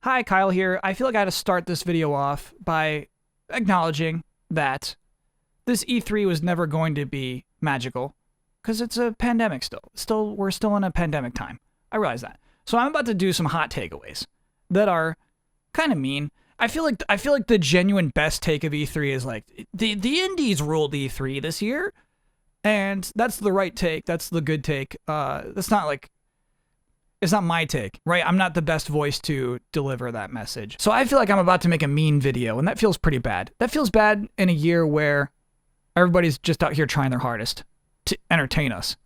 Hi, Kyle here. I feel like I had to start this video off by acknowledging that this E3 was never going to be magical because it's a pandemic still. We're still in a pandemic time. I realize that. So I'm about to do some hot takeaways that are kind of mean. I feel like the genuine best take of E3 is like the indies ruled E3 this year, and that's the right take. That's the good take. That's not like it's not my take, right? I'm not the best voice to deliver that message. So I feel like I'm about to make a mean video, and that feels pretty bad. That feels bad in a year where everybody's just out here trying their hardest to entertain us.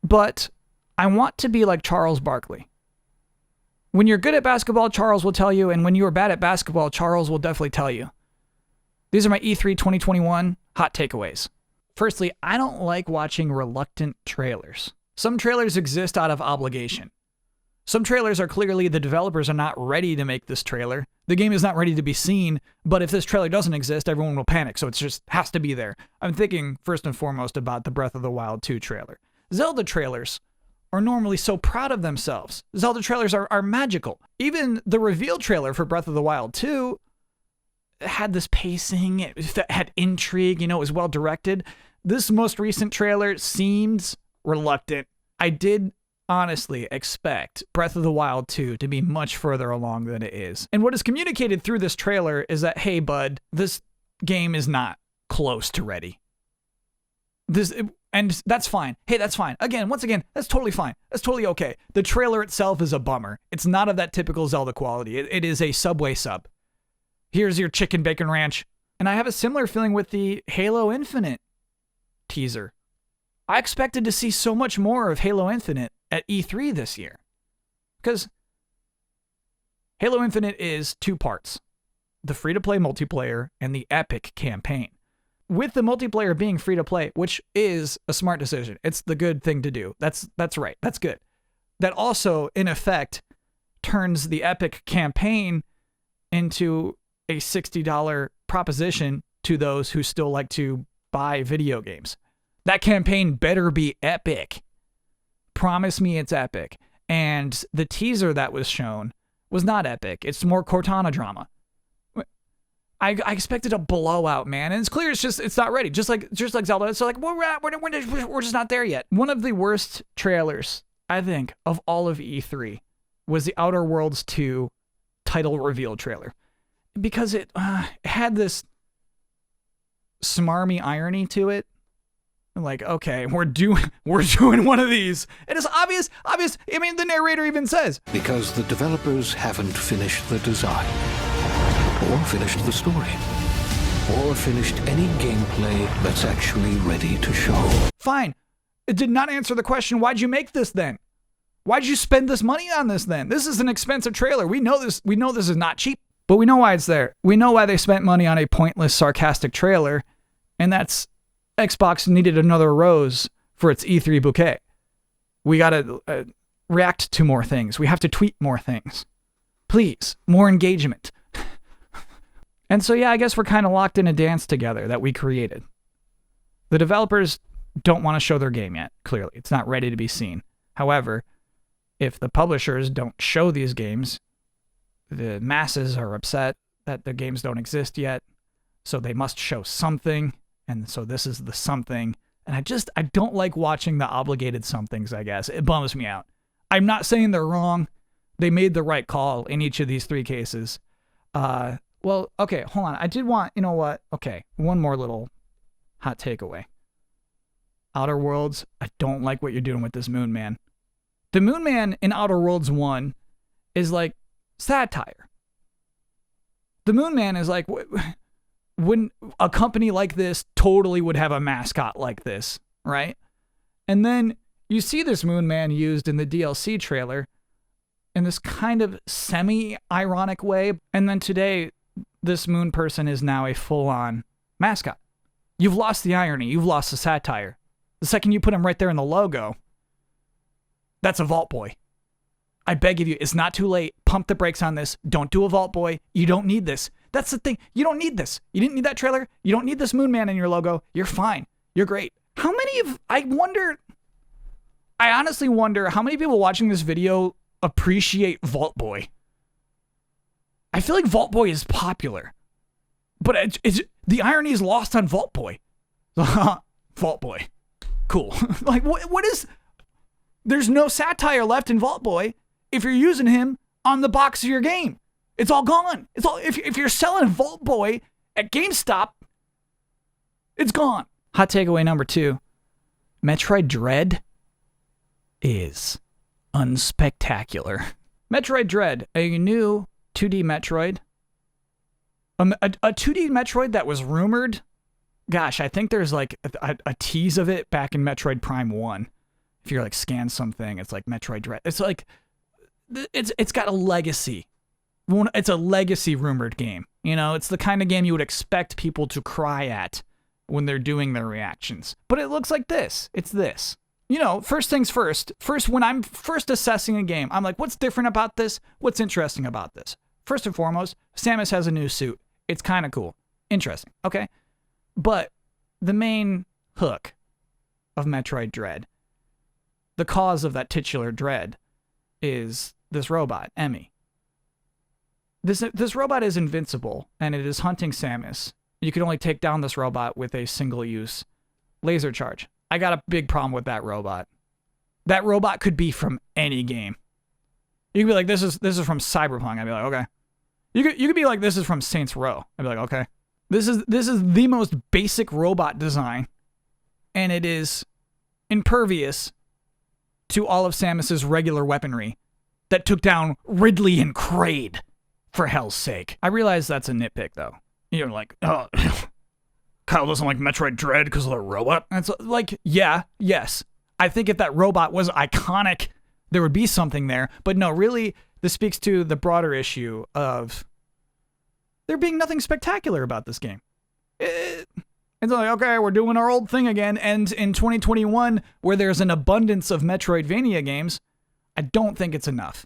But I want to be like Charles Barkley. When you're good at basketball, Charles will tell you, and when you are bad at basketball, Charles will definitely tell you. These are my E3 2021 hot takeaways. Firstly, I don't like watching reluctant trailers. Some trailers exist out of obligation. Some trailers are clearly the developers are not ready to make this trailer. The game is not ready to be seen, but if this trailer doesn't exist, everyone will panic, so it just has to be there. I'm thinking first and foremost about the Breath of the Wild 2 trailer. Zelda trailers are normally so proud of themselves. Zelda trailers are magical. Even the reveal trailer for Breath of the Wild 2 had this pacing, it had intrigue, it was well directed. This most recent trailer seems reluctant. I did honestly expect Breath of the Wild 2 to be much further along than it is. And what is communicated through this trailer is that, hey bud, this game is not close to ready. And that's fine. Hey, that's fine. Once again, that's totally fine. That's totally okay. The trailer itself is a bummer. It's not of that typical Zelda quality. It is a Subway sub. Here's your chicken bacon ranch. And I have a similar feeling with the Halo Infinite teaser. I expected to see so much more of Halo Infinite at E3 this year. Because Halo Infinite is two parts. The free-to-play multiplayer and the epic campaign. With the multiplayer being free-to-play, which is a smart decision. It's the good thing to do. That's right. That's good. That also, in effect, turns the epic campaign into a $60 proposition to those who still like to buy video games. That campaign better be epic. Promise me it's epic. And the teaser that was shown was not epic. It's more Cortana drama. I expected a blowout, man, and it's clear it's not ready. Just like Zelda. So like we're just not there yet. One of the worst trailers I think of all of E3 was the Outer Worlds 2 title reveal trailer, because it had this smarmy irony to it. Like, okay, we're doing one of these. It is obvious. I mean, the narrator even says, because the developers haven't finished the design, or finished the story, or finished any gameplay that's actually ready to show. Fine. It did not answer the question, why'd you make this then? Why'd you spend this money on this then? This is an expensive trailer. We know this is not cheap, but we know why it's there. We know why they spent money on a pointless, sarcastic trailer, and that's Xbox needed another rose for its E3 bouquet. We gotta react to more things. We have to tweet more things. Please, more engagement. And so, yeah, I guess we're kind of locked in a dance together that we created. The developers don't want to show their game yet, clearly. It's not ready to be seen. However, if the publishers don't show these games, the masses are upset that the games don't exist yet, so they must show something. And so this is the something. And I don't like watching the obligated somethings, I guess. It bums me out. I'm not saying they're wrong. They made the right call in each of these three cases. Well, okay, hold on. I did want, you know what? Okay, one more little hot takeaway. Outer Worlds, I don't like what you're doing with this Moon Man. The Moon Man in Outer Worlds 1 is like satire. The Moon Man is like... when a company like this totally would have a mascot like this, right? And then you see this Moon Man used in the DLC trailer in this kind of semi-ironic way. And then today, this moon person is now a full-on mascot. You've lost the irony. You've lost the satire. The second you put him right there in the logo, that's a Vault Boy. I beg of you, it's not too late. Pump the brakes on this. Don't do a Vault Boy. You don't need this. That's the thing. You don't need this. You didn't need that trailer. You don't need this Moon Man in your logo. You're fine. You're great. I honestly wonder how many people watching this video appreciate Vault Boy. I feel like Vault Boy is popular, but it's the irony is lost on Vault Boy. Vault Boy, cool. Like what is? There's no satire left in Vault Boy if you're using him on the box of your game. It's all gone. It's all if you're selling Vault Boy at GameStop, it's gone. Hot takeaway number 2. Metroid Dread is unspectacular. Metroid Dread, a new 2D Metroid. A 2D Metroid that was rumored. Gosh, I think there's like a tease of it back in Metroid Prime 1. If you're like scan something, it's like Metroid Dread. It's like, it's got a legacy. It's a legacy rumored game. You know, it's the kind of game you would expect people to cry at when they're doing their reactions. But it looks like this. It's this. You know, first things first. First, when I'm first assessing a game, I'm like, what's different about this? What's interesting about this? First and foremost, Samus has a new suit. It's kind of cool. Interesting. Okay. But the main hook of Metroid Dread, the cause of that titular dread, is this robot, Emmy. This robot is invincible, and it is hunting Samus. You can only take down this robot with a single-use laser charge. I got a big problem with that robot. That robot could be from any game. You could be like, this is from Cyberpunk. I'd be like, okay. You could be like, this is from Saints Row. I'd be like, okay. This is the most basic robot design, and it is impervious to all of Samus's regular weaponry that took down Ridley and Kraid, for hell's sake. I realize that's a nitpick, though. You're like, oh, Kyle doesn't like Metroid Dread because of the robot? And it's like, yeah, yes. I think if that robot was iconic, there would be something there. But no, really, this speaks to the broader issue of there being nothing spectacular about this game. It's like, okay, we're doing our old thing again. And in 2021, where there's an abundance of Metroidvania games, I don't think it's enough.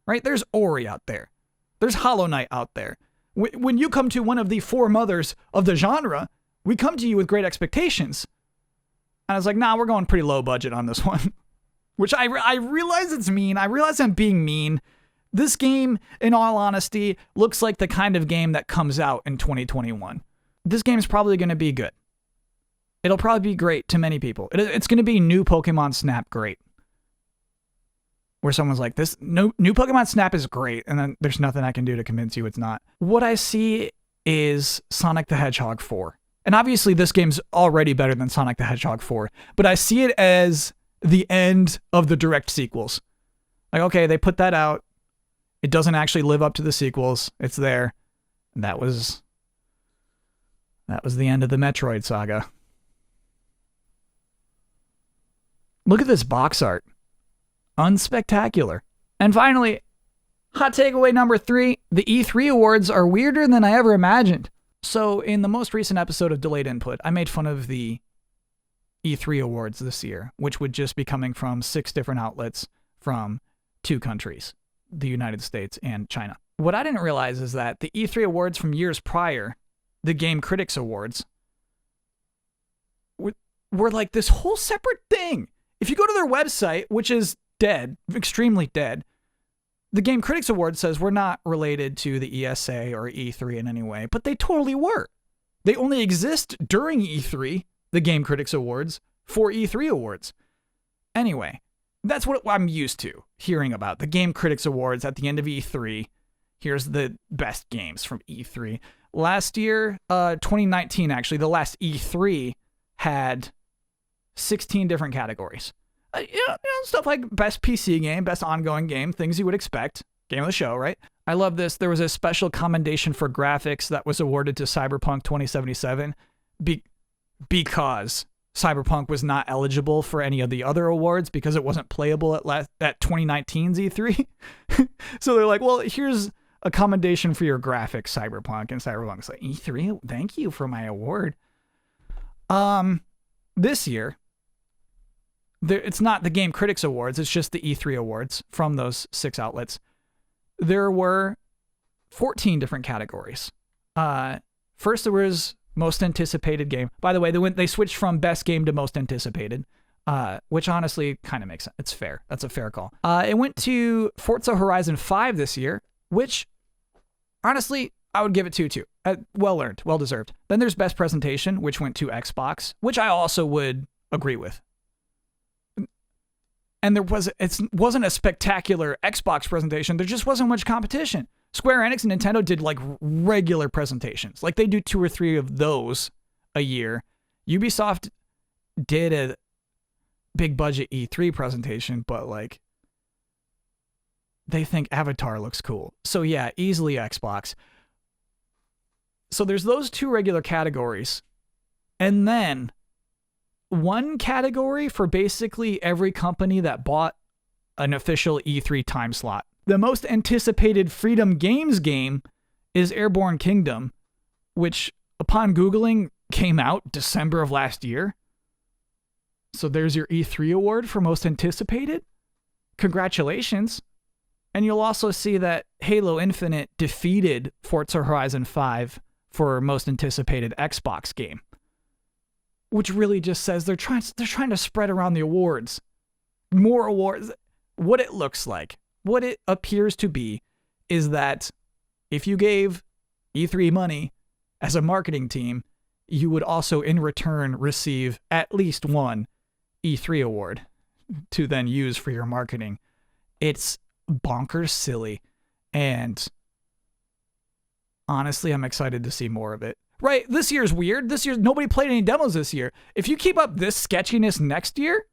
Right? There's Ori out there. There's Hollow Knight out there. When you come to one of the foremothers of the genre, we come to you with great expectations. And I was like, nah, we're going pretty low budget on this one. Which I realize it's mean. I realize I'm being mean. This game, in all honesty, looks like the kind of game that comes out in 2021. This game is probably going to be good. It'll probably be great to many people. It's going to be new Pokemon Snap great. Where someone's like, this new Pokemon Snap is great, and then there's nothing I can do to convince you it's not. What I see is Sonic the Hedgehog 4. And obviously this game's already better than Sonic the Hedgehog 4, but I see it as the end of the direct sequels. Like, okay, they put that out. It doesn't actually live up to the sequels. It's there. And that was the end of the Metroid saga. Look at this box art. Unspectacular. And finally, hot takeaway number 3, the E3 awards are weirder than I ever imagined. So in the most recent episode of Delayed Input, I made fun of the E3 awards this year, which would just be coming from 6 different outlets from 2 countries, the United States and China. What I didn't realize is that the E3 awards from years prior, the Game Critics Awards, were like this whole separate thing. If you go to their website, which is dead, extremely dead, the Game Critics Award says we're not related to the ESA or E3 in any way, but they totally were. They only exist during E3, the Game Critics Awards, for E3 awards. Anyway, that's what I'm used to hearing about. The Game Critics Awards at the end of E3. Here's the best games from E3. Last year, 2019 actually, the last E3 had 16 different categories. You know, stuff like best PC game, best ongoing game, things you would expect. Game of the show, right? I love this. There was a special commendation for graphics that was awarded to Cyberpunk 2077 because Cyberpunk was not eligible for any of the other awards because it wasn't playable at 2019's E3. So they're like, well, here's a commendation for your graphics, Cyberpunk. And Cyberpunk's like, E3, thank you for my award. This year, it's not the Game Critics Awards, it's just the E3 awards from those 6 outlets. There were 14 different categories. First, there was most anticipated game. By the way, they switched from best game to most anticipated, which honestly kind of makes sense. It's fair. That's a fair call. It went to Forza Horizon 5 this year, which Honestly, I would give it 2-2. Well earned, well deserved. Then there's best presentation, which went to Xbox, which I also would agree with. And it wasn't a spectacular Xbox presentation. There just wasn't much competition. Square Enix and Nintendo did like regular presentations. Like they do 2 or 3 of those a year. Ubisoft did a big budget E3 presentation, but like they think Avatar looks cool. So yeah, easily Xbox. So there's those 2 regular categories. And then one category for basically every company that bought an official E3 time slot. The most anticipated Freedom Games game is Airborne Kingdom, which upon Googling came out December of last year. So there's your E3 award for most anticipated. Congratulations. And you'll also see that Halo Infinite defeated Forza Horizon 5 for most anticipated Xbox game, which really just says they're trying to spread around the awards. More awards. What it looks like, what it appears to be, is that if you gave E3 money as a marketing team, you would also in return receive at least one E3 award to then use for your marketing. It's bonkers silly, and honestly, I'm excited to see more of it. Right, this year's weird. Nobody played any demos this year. If you keep up this sketchiness next year,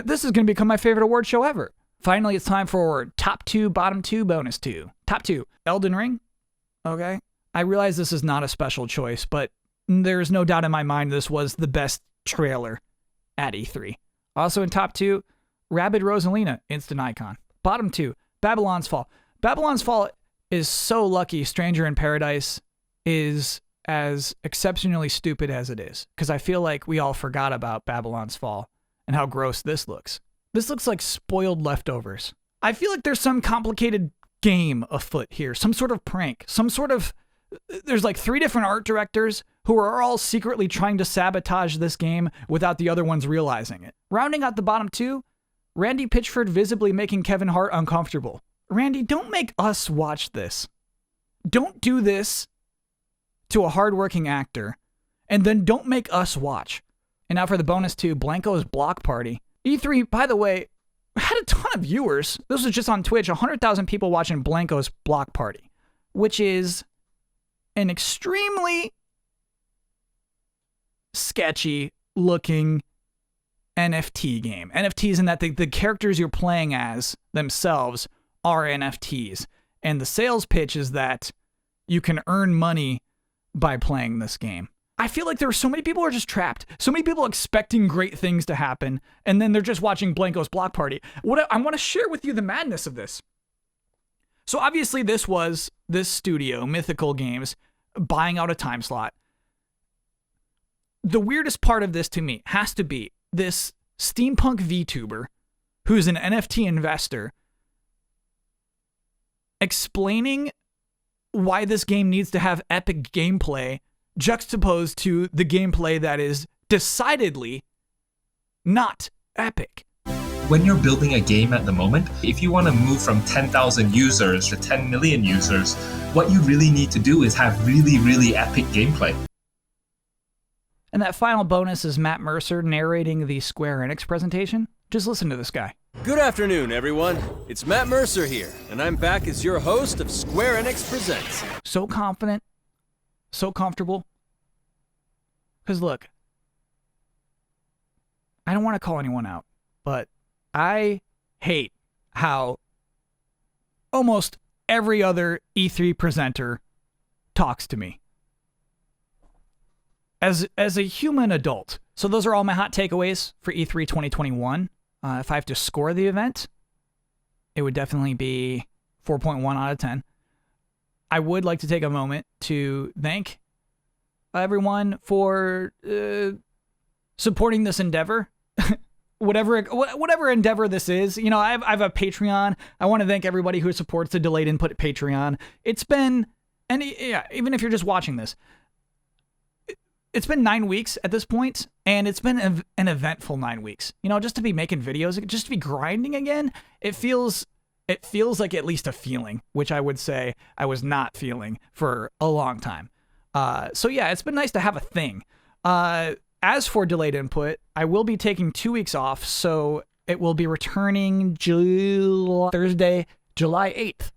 this is gonna become my favorite award show ever. Finally, it's time for top 2, bottom 2, bonus 2. Top 2, Elden Ring. Okay, I realize this is not a special choice, but there's no doubt in my mind this was the best trailer at E3. Also in top 2, Rabid Rosalina, instant icon. Bottom 2, Babylon's Fall. Babylon's Fall is so lucky Stranger in Paradise is as exceptionally stupid as it is, because I feel like we all forgot about Babylon's Fall and how gross this looks. This looks like spoiled leftovers. I feel like there's some complicated game afoot here, some sort of prank, there's like 3 different art directors who are all secretly trying to sabotage this game without the other ones realizing it. Rounding out the bottom 2, Randy Pitchford visibly making Kevin Hart uncomfortable. Randy, don't make us watch this. Don't do this to a hardworking actor, and then don't make us watch. And now for the bonus 2, Blanco's Block Party. E3, by the way, had a ton of viewers. This was just on Twitch, 100,000 people watching Blanco's Block Party, which is an extremely sketchy looking NFT game. NFTs in that the characters you're playing as themselves are NFTs. And the sales pitch is that you can earn money by playing this game. I feel like there are so many people who are just trapped. So many people expecting great things to happen, and then they're just watching Blanco's Block Party. I want to share with you the madness of this. So obviously this was this studio, Mythical Games, buying out a time slot. The weirdest part of this to me has to be this steampunk VTuber who's an NFT investor explaining why this game needs to have epic gameplay juxtaposed to the gameplay that is decidedly not epic. When you're building a game at the moment, if you want to move from 10,000 users to 10 million users, what you really need to do is have really, really epic gameplay. And that final bonus is Matt Mercer narrating the Square Enix presentation. Just listen to this guy. Good afternoon, everyone. It's Matt Mercer here, and I'm back as your host of Square Enix Presents. So confident, so comfortable. Because look, I don't want to call anyone out, but I hate how almost every other E3 presenter talks to me. As a human adult. So those are all my hot takeaways for E3 2021. If I have to score the event, it would definitely be 4.1 out of 10. I would like to take a moment to thank everyone for supporting this endeavor. Whatever endeavor this is. You know, I have a Patreon. I want to thank everybody who supports the Delayed Input Patreon. It's been, and yeah, even if you're just watching this, it's been 9 weeks at this point, and it's been an eventful 9 weeks. You know, just to be making videos, just to be grinding again, it feels It feels like at least a feeling, which I would say I was not feeling for a long time. So yeah, it's been nice to have a thing. As for delayed input, I will be taking 2 weeks off, so it will be returning Thursday, July 8th.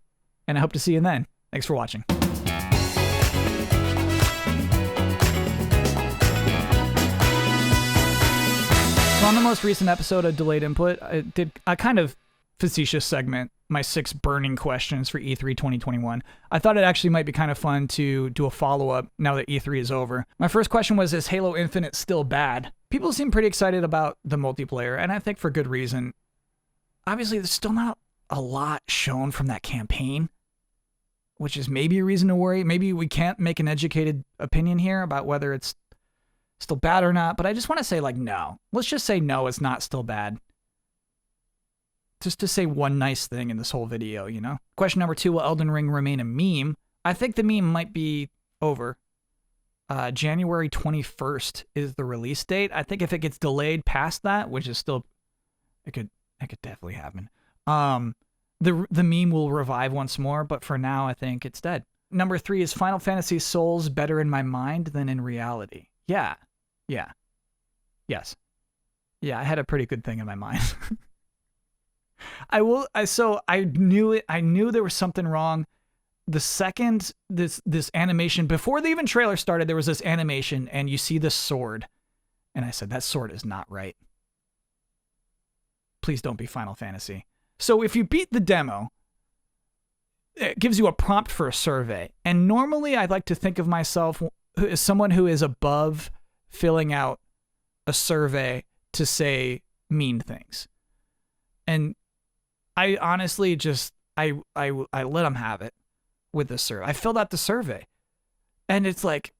And I hope to see you then. Thanks for watching. So on the most recent episode of Delayed Input, I did a kind of facetious segment, my 6 burning questions for E3 2021. I thought it actually might be kind of fun to do a follow-up now that E3 is over. My first question was, is Halo Infinite still bad? People seem pretty excited about the multiplayer, and I think for good reason. Obviously, there's still not a lot shown from that campaign, which is maybe a reason to worry. Maybe we can't make an educated opinion here about whether it's still bad or not, but I just want to say, like, no. Let's just say no, it's not still bad. Just to say one nice thing in this whole video, you know? Question number 2, will Elden Ring remain a meme? I think the meme might be over. January 21st is the release date. I think if it gets delayed past that, which is still, it could definitely happen. The meme will revive once more, but for now, I think it's dead. Number 3, is Final Fantasy Souls better in my mind than in reality? Yeah. Yes. Yeah, I had a pretty good thing in my mind. I knew it. I knew there was something wrong. The second this animation, before the even trailer started, there was this animation and you see this sword. And I said, that sword is not right. Please don't be Final Fantasy. So if you beat the demo, it gives you a prompt for a survey. And normally I'd like to think of myself as someone who is above filling out a survey to say mean things. And I honestly just, I let them have it with the survey. I filled out the survey. And it's like,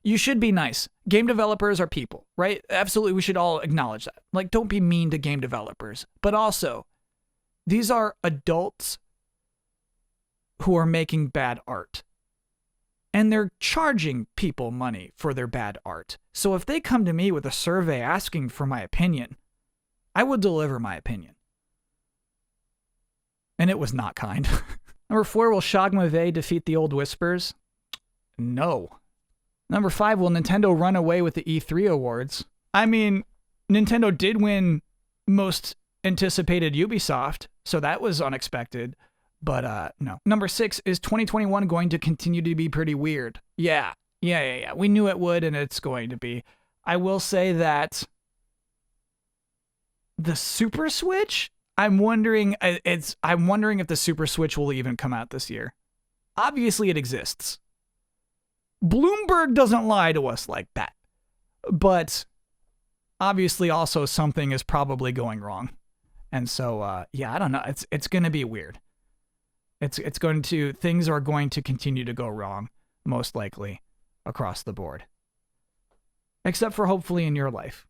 you should be nice. Game developers are people, right? Absolutely, we should all acknowledge that. Like, don't be mean to game developers. But also, these are adults who are making bad art. And they're charging people money for their bad art. So if they come to me with a survey asking for my opinion, I would deliver my opinion. And it was not kind. Number 4, will Shogma Vey defeat the Old Whispers? No. Number 5, will Nintendo run away with the E3 awards? I mean, Nintendo did win most anticipated Ubisoft, so that was unexpected. But no. Number 6, is 2021 going to continue to be pretty weird? Yeah. We knew it would, and it's going to be. I will say that the Super Switch, I'm wondering if the Super Switch will even come out this year. Obviously, it exists. Bloomberg doesn't lie to us like that. But obviously, also something is probably going wrong. And so, yeah, I don't know. It's going to be weird. Things are going to continue to go wrong, most likely, across the board. Except for hopefully in your life.